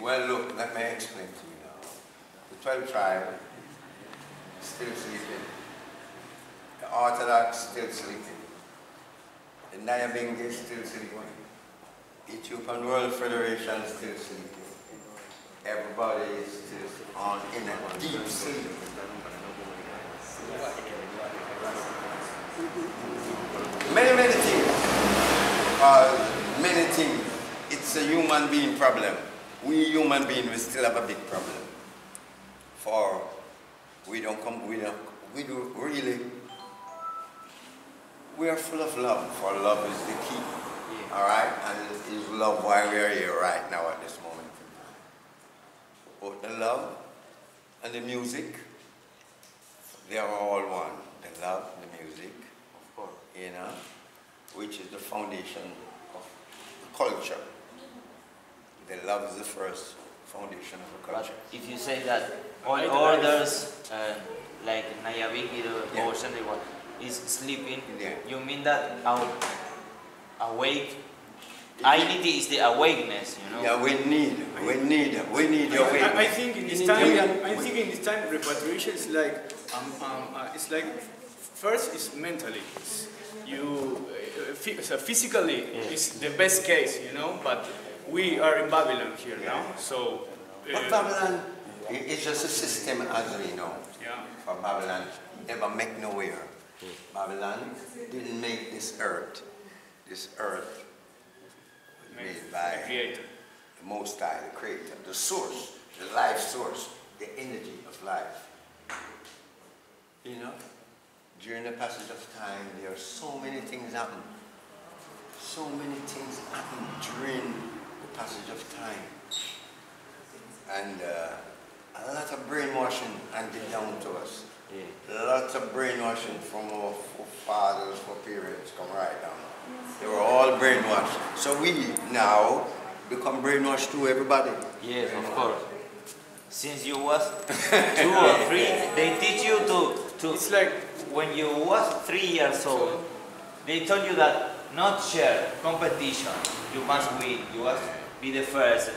Well, look, let me explain to you now. The 12 tribe still sleeping. The Orthodox still sleeping. The Nyabingi is still sleeping. Ethiopian World Federation is still sleeping. Everybody is still on in a deep sleep. Many things. Many things. It's a human being problem. We human beings, we still have a big problem. For we do really, we are full of love, for love is the key. Yeah. All right? And it's love why we are here right now at this moment. But the love and the music, they are all one. The love, the music, of course, you know, which is the foundation of the culture. The love is the first foundation of a culture. But if you say that all others, like Nyabingi, the ocean, is sleeping, yeah, you mean that our awake, identity is the awakeness, you know? Yeah, we need awakeness. I think in this time, repatriation is like, first is mentally. Physically, it's the best case, you know, but we are in Babylon here now, so... But Babylon is just a system as we know. Yeah. For Babylon, never make nowhere. Babylon didn't make this earth. This earth was made by the Most High, the Creator, the source, the life source, the energy of life. You know, during the passage of time, there are so many things happen. So many things happen during the passage of time. And a lot of brainwashing handed down to us. Yeah. Lots of brainwashing from our fathers, our parents, come right down. They were all brainwashed. So we now become brainwashed to everybody. Yes, of course. Since you was 2 or 3, they teach you to it's like when you was 3 years old, they told you that not share, competition, you must win, you must be the first.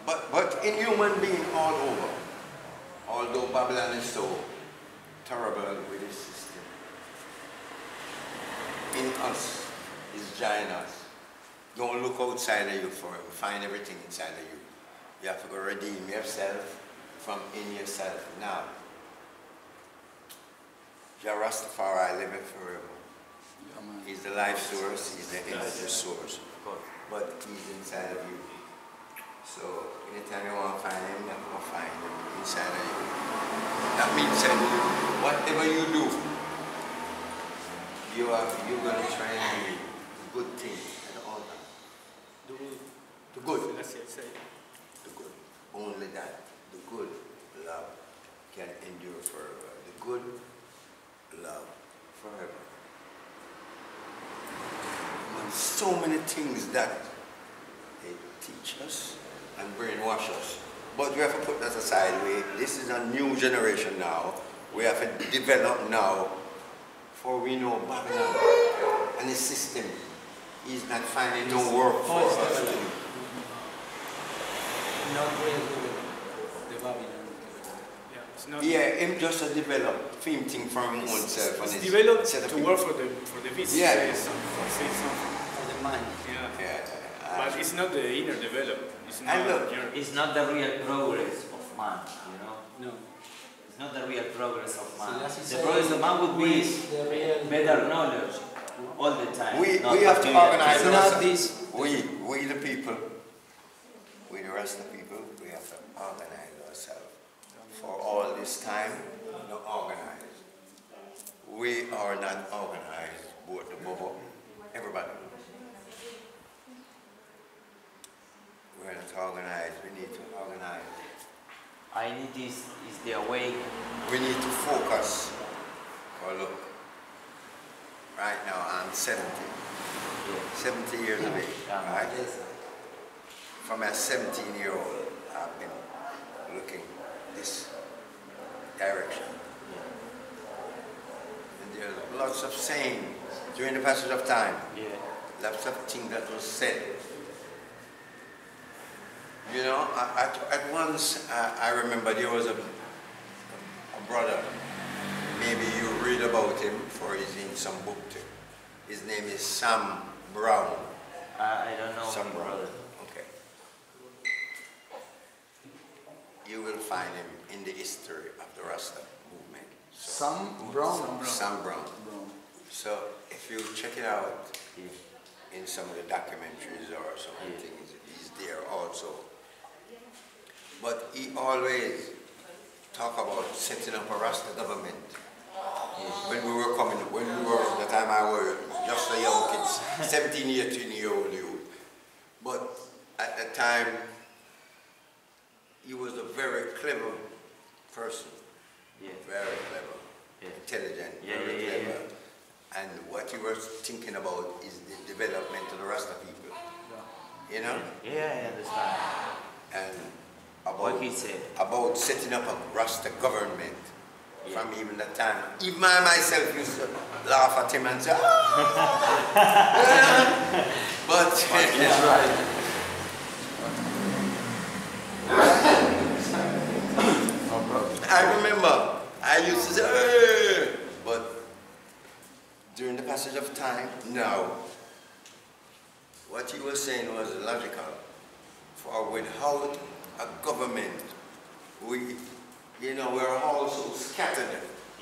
But in human being all over, although Babylon is so terrible with its system, in us is giant us. Don't look outside of you for it. Find everything inside of you. You have to go redeem yourself from in yourself now. Jah Rastafari living forever. He's the life source, he's the energy source. But he's inside of you. So anytime you want to find him, you have to find him inside of you. That means that whatever you do, you're going to try and do the good thing at all times. The good. The good. Only that. The good love can endure forever. The good love forever. And so many things that they teach us and brainwash us. But we have to put that aside. This is a new generation now. We have to develop now, for we know Babylon and the system is not finding no work for us. Not really the Babylon. Yeah, him just to develop thing from oneself. It's developed to work for the business. Yeah. For the mind. Yeah. But it's not the inner development. It's not the real progress of man, you know? No. It's not the real progress of man. So the progress of man would be better knowledge all the time. We have to organize ourselves. We the people, we the rest of the people, we have to organize ourselves. For all this time, not organized. We are not organized, both the bubble, everybody. We're not organized, we need to organize. I need is the awake. We need to focus. Oh look, right now I'm 70. Yeah. 70 years of age, right? Yes. From a 17-year-old, I've been looking this direction. And there's lots of saying during the passage of time. Yeah. Lots of things that was said. You know, at once I remember there was a brother. Maybe you read about him, for he's in some book too. His name is Sam Brown. I don't know. Sam Brown. Brother. Okay. You will find him in the history of the Rasta movement. So, Sam Brown? Sam Brown. So if you check it out in some of the documentaries or some of the things, he's there also. But he always talk about setting up a Rasta government. When we were the time I was just a young kid, 17, 18-year-old youth. But at the time, he was a very clever person. Yeah. Very clever, intelligent, very clever. And what he was thinking about is the development of the Rasta people. You know? Yeah, I understand. And what he said. about setting up a Rasta government. From even that time. Even I myself used to laugh at him and say, but He's right. No problem. I remember I used to say, hey! But during the passage of time, now, what he was saying was logical. For without a government, we're all so scattered.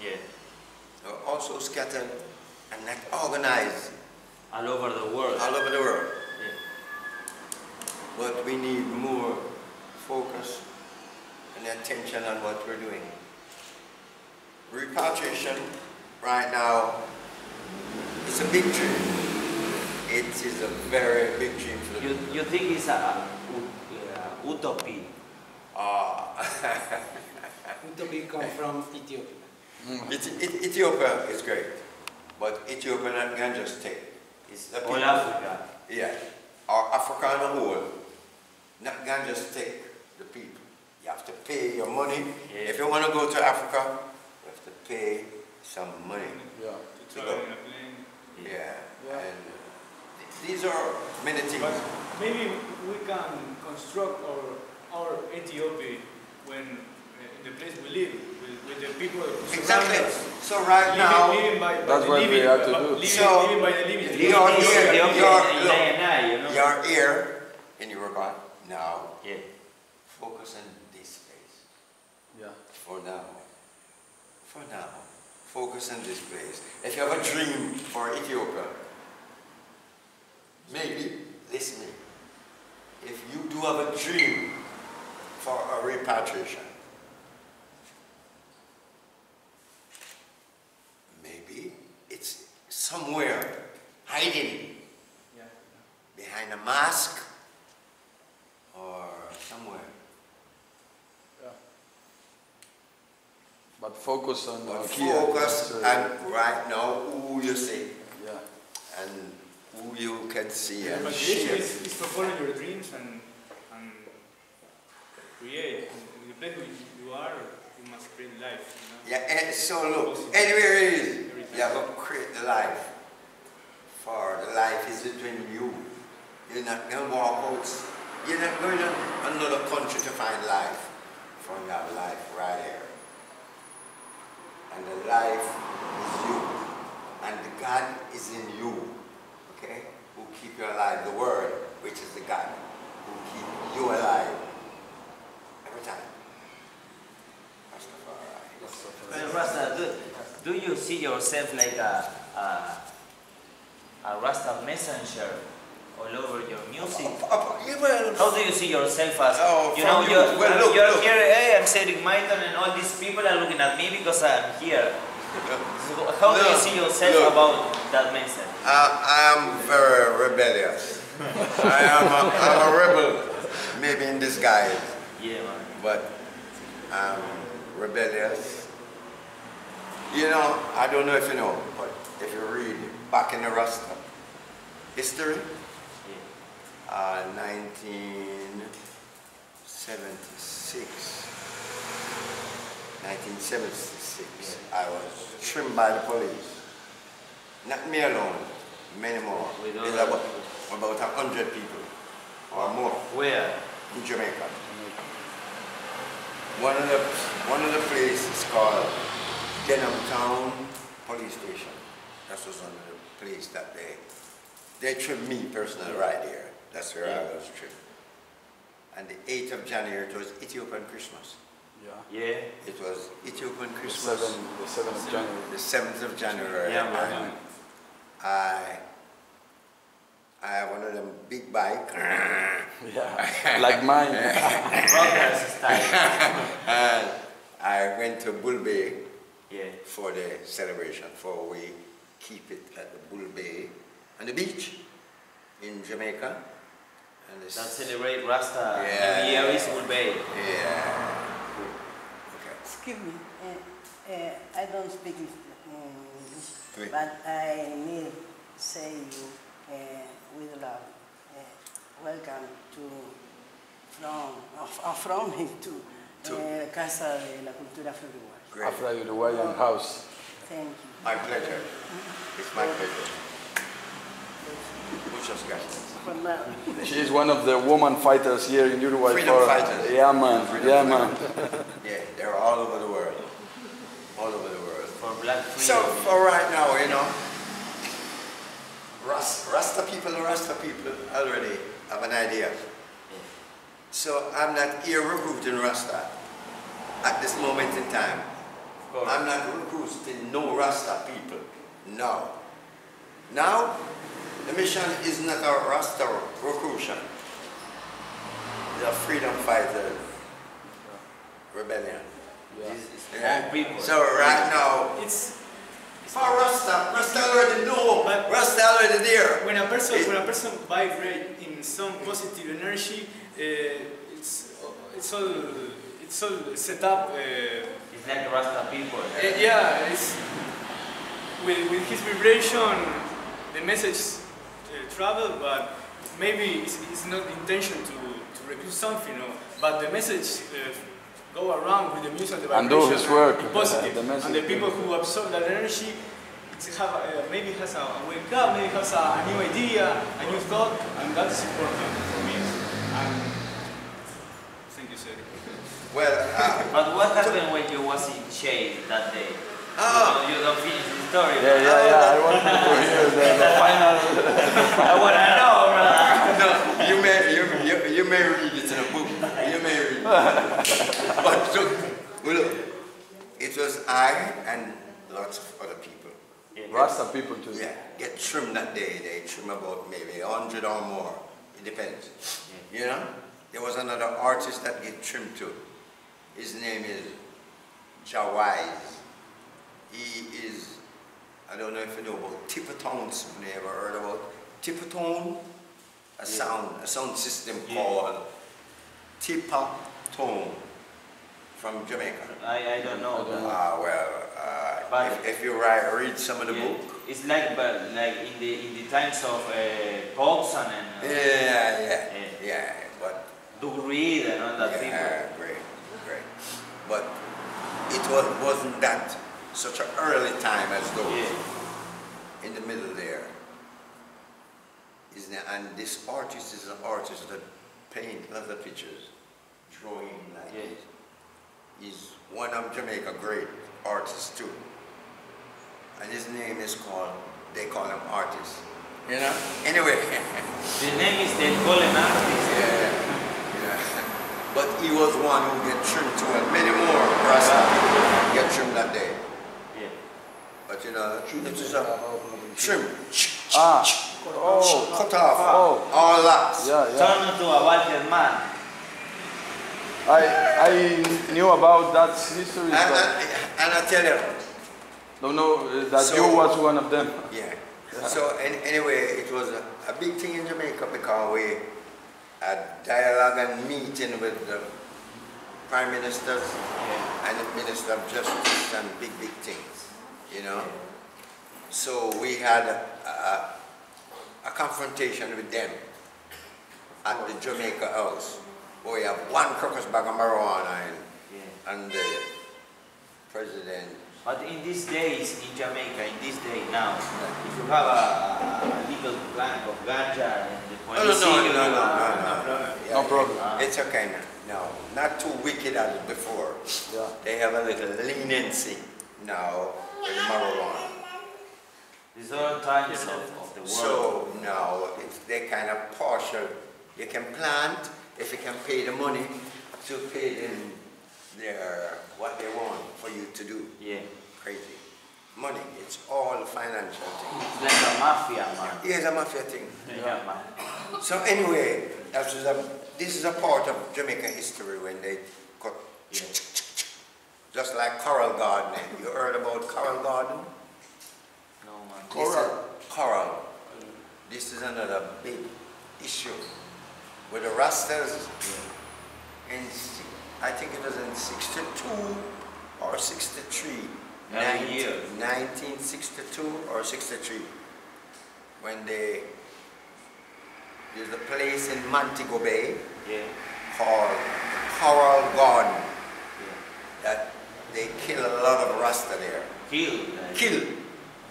Yeah. We're all so scattered and not organized. All over the world. All over the world. Yeah. But we need more focus and attention on what we're doing. Repatriation, right now, it's a big dream. It is a very big dream for the people. You think it's a utopia? Utopia come from Ethiopia. Ethiopia is great, but Ethiopia not can just take. It's the All people. Africa. Yeah, or Africa as a whole, not can just take the people. You have to pay your money. Yeah. If you want to go to Africa, you have to pay some money. Yeah. To go. Yeah. And these are many things. But maybe we can construct our Ethiopia when in the place we live with the people. Exactly. So right now, living by that's the what living, we have to do. Living by the living. You're here in Uruguay now. Yeah. Focus on this place. Yeah. For now. For now. Focus on this place. If you have a dream for Ethiopia, maybe, listen, if you do have a dream for a repatriation, maybe it's somewhere hiding behind a mask or somewhere. Yeah. But focus on Focus and right now who you see. Yeah. And who you can see and Repatriation share. is to follow your dreams and create. In the place where you are, you must create life. You know? Yeah, and so look, anywhere it is, you have to create the life. For the life is between you. You're not going to walk out. You're not going to another country to find life. For you have life right here. And the life is you. And the God is in you. Okay? Who keep you alive. The Word, which is the God, who keep you alive. Every time. Well, Rasta, do you see yourself like a Rasta messenger all over your music? How do you see yourself as, you're here, hey, I'm Cedric, Myton, and all these people are looking at me because I'm here. So how do you see yourself about that message? I am very rebellious. I'm a rebel, maybe in disguise. Yeah, man. But I'm rebellious. You know, I don't know if you know, but if you read back in the Rasta history, 1976, I was trimmed by the police. Not me alone, many more. There's about 100 people or more. Where? in Jamaica. One of the places called Denham Town Police Station. That was one of the places that they trimmed me personally right there. That's where I was trimmed. And the 8th of January, it was Ethiopian Christmas. Yeah. It was Ethiopian The Christmas. 7th of January. The 7th of January. Yeah, man. I have one of them big bike. Yeah, like mine. Progress style. And I went to Bull Bay Yeah. for the celebration, for we keep it at the Bull Bay on the beach in Jamaica. And Don't celebrate Rasta. Yeah. Every year is Bull Bay. Yeah. Okay. Excuse me, I don't speak English, Oui. but I need to say you with love. Welcome from me to Casa de la Cultura Uruguay. Great. After Uruguayan house. Thank you. My pleasure. It's my pleasure. Muchas gracias. For now. She is one of the woman fighters here in Uruguay. Freedom fighters. Yeah, man. Freedom Yeah, man. Yeah, they're all over the world. All over the world. For black freedom. So for right now, you know, Rasta people already have an idea. So I'm not here recruiting Rasta at this moment in time. I'm not recruiting no Rasta people. No. Now, the mission is not a Rasta recruitment. It's a freedom fighter rebellion. Small people. So right now, It's for Rasta already know, But- Rasta already there. when a person vibrates in some positive energy, it's all set up. It's like Rasta people. Yeah, it's with his vibration, the message travel, but maybe it's not the intention to recruit something, no? But the message go around with the music, the And vibration, do his work. positive. The message. And the people who absorb that energy have maybe has a wake up, maybe has a new idea, a new thought, and that's important for me. And thank you, Cedric. Well, But what happened when you was in shade that day? Ah. You don't finish the story. Yeah. I want to hear the final. I wanna know, brother. no, you may read it in a book. You may read it. But look, it was I and lots of other people. Rasta people too. Yeah, get trimmed that day. They trim about maybe 100 or more. It depends. You know? There was another artist that get trimmed too. His name is Jawise. He is, I don't know if you know about Tippertones. Have you ever heard about Tippertone? A sound system called Tippertone from Jamaica. I don't know. But if you read some of the book. It's like, but like in the times of Popson and Yeah, but Duke Reed and all that people. great. But it wasn't that such an early time as those. Yeah. In the middle there. And this artist is an artist that paints lots of pictures, drawing like this. He's one of Jamaica great artists too. And his name is called, they call him artist. You know? Anyway. The name is they call him artist. Yeah. But he was one who get trimmed too, and many more Rasta get trimmed that day. Yeah. But you know, it is a trim. Cut off all locks. Yeah. Turn into a Walter man. I knew about that history. And I tell you, Don't know that So- you was one of them. yeah. So anyway, it was a big thing in Jamaica because we had dialogue and meeting with the prime ministers and the minister of justice and big things, you know. So we had a confrontation with them at the Jamaica House, where we have one crocus bag of marijuana and the president. But in these days in Jamaica, in this day now, if you have a legal plant of ganja and the When Oh, you see you, no. No problem. It's okay now. No, not too wicked as before. Yeah. They have a little leniency now with marijuana. These are times of the world. So now they're kind of partial. You can plant if you can pay the money to pay them what they want for you to do. Yeah. Crazy. Money, it's all financial thing. It's like a mafia, man. Yeah, it's a mafia thing. Yeah, man. So anyway, this is a part of Jamaican history when they cut, just like coral gardening. You heard about coral garden? No, man. Coral. This is another big issue. With the Rastas, I think it was in 62 or 63. 1962 or 63. When there's a place in Montego Bay called Coral Garden that they kill a lot of Rasta there. Kill.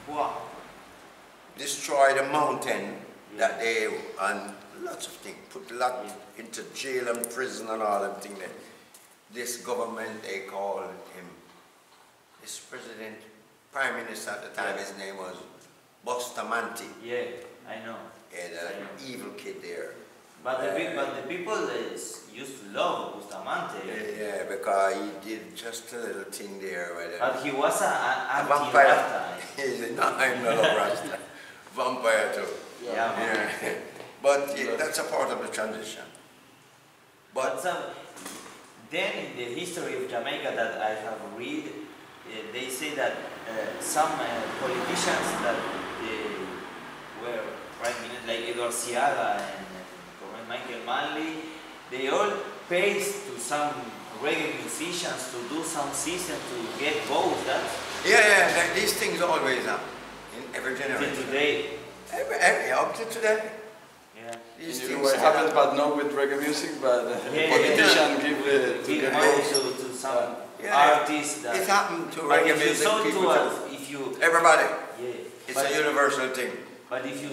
Wow. Destroy the mountain that they, and lots of things, put a lot into jail and prison and all them things. This government, they called him, this president, prime minister at the time, his name was Bustamante. Yeah, I know. And an evil kid there. But the people used to love Bustamante. Yeah, because he did just a little thing there. But he was an vampire. I'm not a Rasta. Vampire too. Yeah. But that's a part of the transition. But then in the history of Jamaica that I have read, they say that some politicians that were prime ministers, like Edward Seaga and Michael Manley, they all paid to some reggae musicians to do some system to get votes. these things always happen in every generation. Till today. Every up to today. Yeah. These In things Uruguay happens, but not with reggae music, but politicians give money to some artists. It happened to reggae music people too. If you everybody. Yeah. It's a universal thing. But if you